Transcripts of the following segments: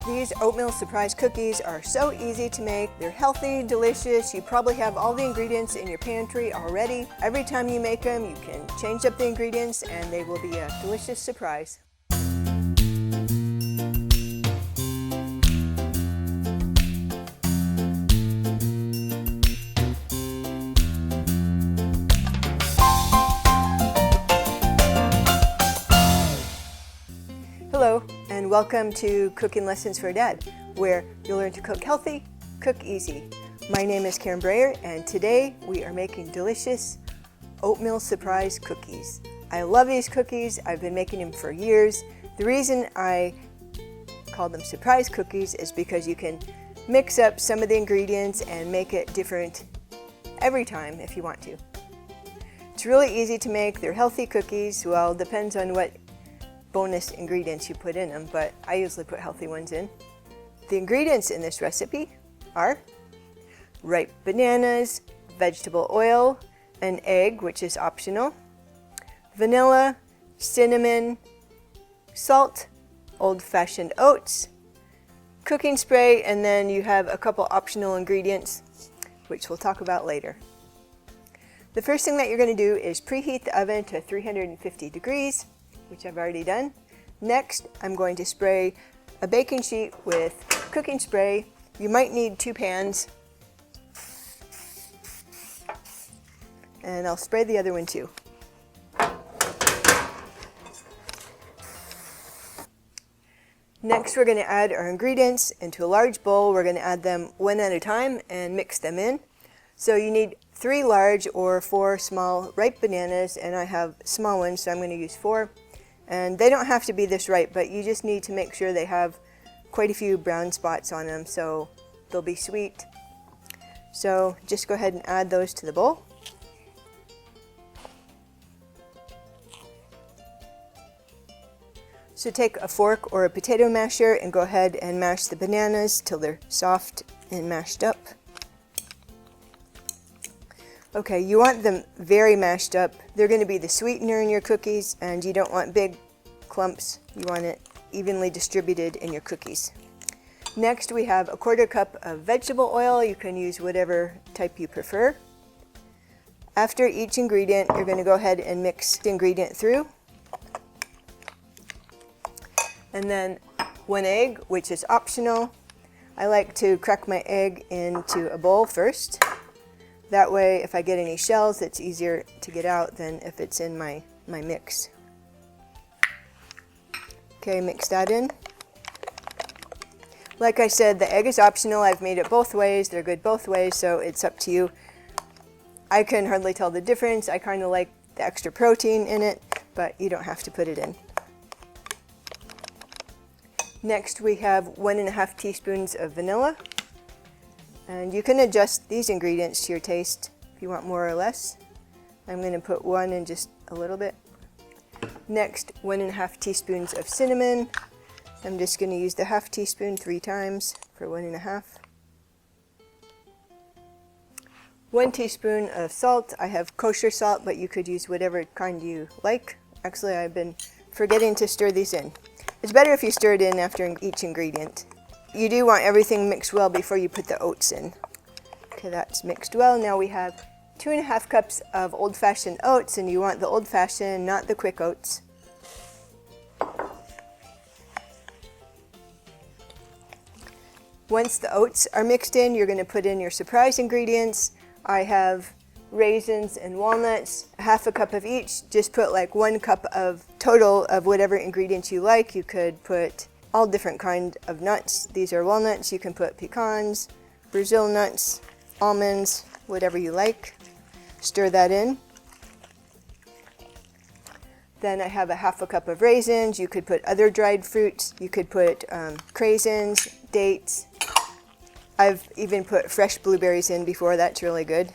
These Oatmeal Surprise Cookies are so easy to make. They're healthy, delicious. You probably have all the ingredients in your pantry already. Every time you make them, you can change up the ingredients and they will be a delicious surprise. Hello, and welcome to Cooking Lessons for Dad, where you'll learn to cook healthy, cook easy. My name is Karen Breyer, and today we are making delicious Oatmeal Surprise Cookies. I love these cookies. I've been making them for years. The reason I call them surprise cookies is because you can mix up some of the ingredients and make it different every time if you want to. It's really easy to make. They're healthy cookies. Well, depends on what bonus ingredients you put in them, but I usually put healthy ones in. The ingredients in this recipe are ripe bananas, vegetable oil, an egg, which is optional, vanilla, cinnamon, salt, old-fashioned oats, cooking spray, and then you have a couple optional ingredients, which we'll talk about later. The first thing that you're going to do is preheat the oven to 350 degrees, which I've already done. Next, I'm going to spray a baking sheet with cooking spray. You might need 2 pans. And I'll spray the other one too. Next, we're going to add our ingredients into a large bowl. We're going to add them one at a time and mix them in. So you need 3 large or 4 small ripe bananas, and I have small ones, so I'm going to use 4. And they don't have to be this ripe, but you just need to make sure they have quite a few brown spots on them so they'll be sweet. So just go ahead and add those to the bowl. So take a fork or a potato masher and go ahead and mash the bananas till they're soft and mashed up. Okay, you want them very mashed up. They're going to be the sweetener in your cookies, and you don't want big clumps. You want it evenly distributed in your cookies. Next, we have a 1/4 cup of vegetable oil. You can use whatever type you prefer. After each ingredient, you're going to go ahead and mix the ingredient through. And then 1 egg, which is optional. I like to crack my egg into a bowl first. That way, if I get any shells, it's easier to get out than if it's in my mix. Okay, mix that in. Like I said, the egg is optional. I've made it both ways. They're good both ways, so it's up to you. I can hardly tell the difference. I kind of like the extra protein in it, but you don't have to put it in. Next, we have 1½ teaspoons of vanilla. And you can adjust these ingredients to your taste if you want more or less. I'm going to put 1 in just a little bit. Next, 1½ teaspoons of cinnamon. I'm just going to use the ½ teaspoon 3 times for 1½. 1 teaspoon of salt. I have kosher salt, but you could use whatever kind you like. Actually, I've been forgetting to stir these in. It's better if you stir it in after each ingredient. You do want everything mixed well before you put the oats in. Okay, that's mixed well. Now we have 2½ cups of old-fashioned oats, and you want the old-fashioned, not the quick oats. Once the oats are mixed in, you're going to put in your surprise ingredients. I have raisins and walnuts, ½ cup of each. Just put like 1 cup of total of whatever ingredients you like. You could put all different kind of nuts. These are walnuts. You can put pecans, Brazil nuts, almonds, whatever you like. Stir that in. Then I have ½ cup of raisins. You could put other dried fruits. You could put craisins, dates. I've even put fresh blueberries in before. That's really good.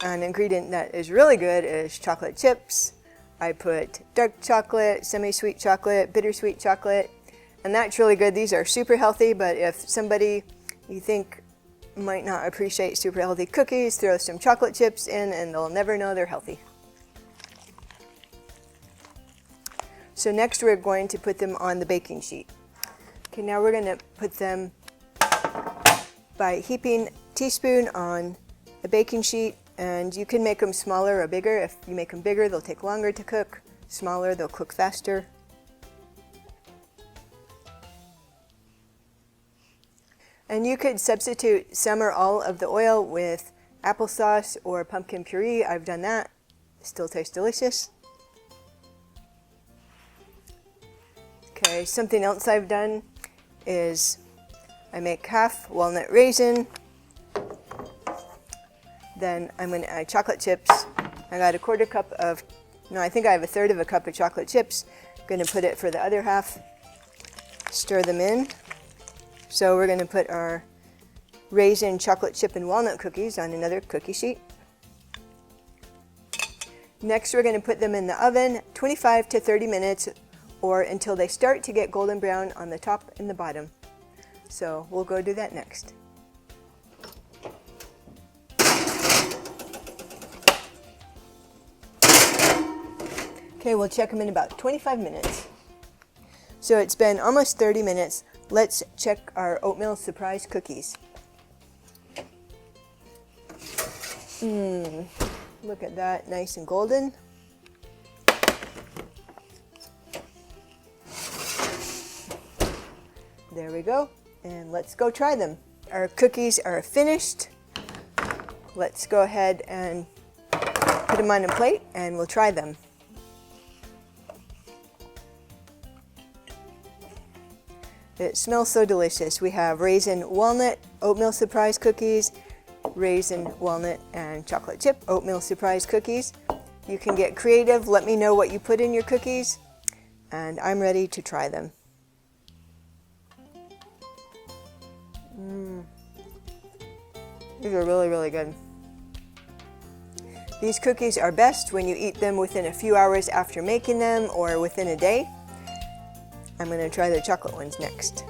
An ingredient that is really good is chocolate chips. I put dark chocolate, semi-sweet chocolate, bittersweet chocolate, and that's really good. These are super healthy, but if somebody you think might not appreciate super healthy cookies, throw some chocolate chips in and they'll never know they're healthy. So next we're going to put them on the baking sheet. Okay, now we're going to put them by heaping a teaspoon on a baking sheet, and you can make them smaller or bigger. If you make them bigger, they'll take longer to cook. Smaller, they'll cook faster. And you could substitute some or all of the oil with applesauce or pumpkin puree. I've done that. Still tastes delicious. Okay, something else I've done is I make half walnut raisin. Then I'm going to add chocolate chips. I got a I think I have a third of a cup of chocolate chips. I'm going to put it for the other half. Stir them in. So we're going to put our raisin, chocolate chip, and walnut cookies on another cookie sheet. Next, we're going to put them in the oven 25 to 30 minutes or until they start to get golden brown on the top and the bottom. So we'll go do that next. Okay, we'll check them in about 25 minutes. So it's been almost 30 minutes. Let's check our Oatmeal Surprise Cookies. Look at that, nice and golden. There we go, and let's go try them. Our cookies are finished. Let's go ahead and put them on a plate and we'll try them. It smells so delicious. We have raisin walnut oatmeal surprise cookies, raisin walnut and chocolate chip oatmeal surprise cookies. You can get creative. Let me know what you put in your cookies, and I'm ready to try them. These are really, really good. These cookies are best when you eat them within a few hours after making them or within a day. I'm going to try the chocolate ones next.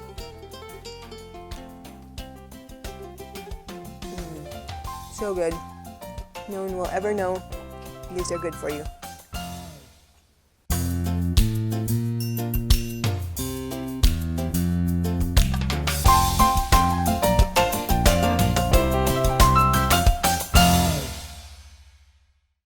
So good. No one will ever know these are good for you.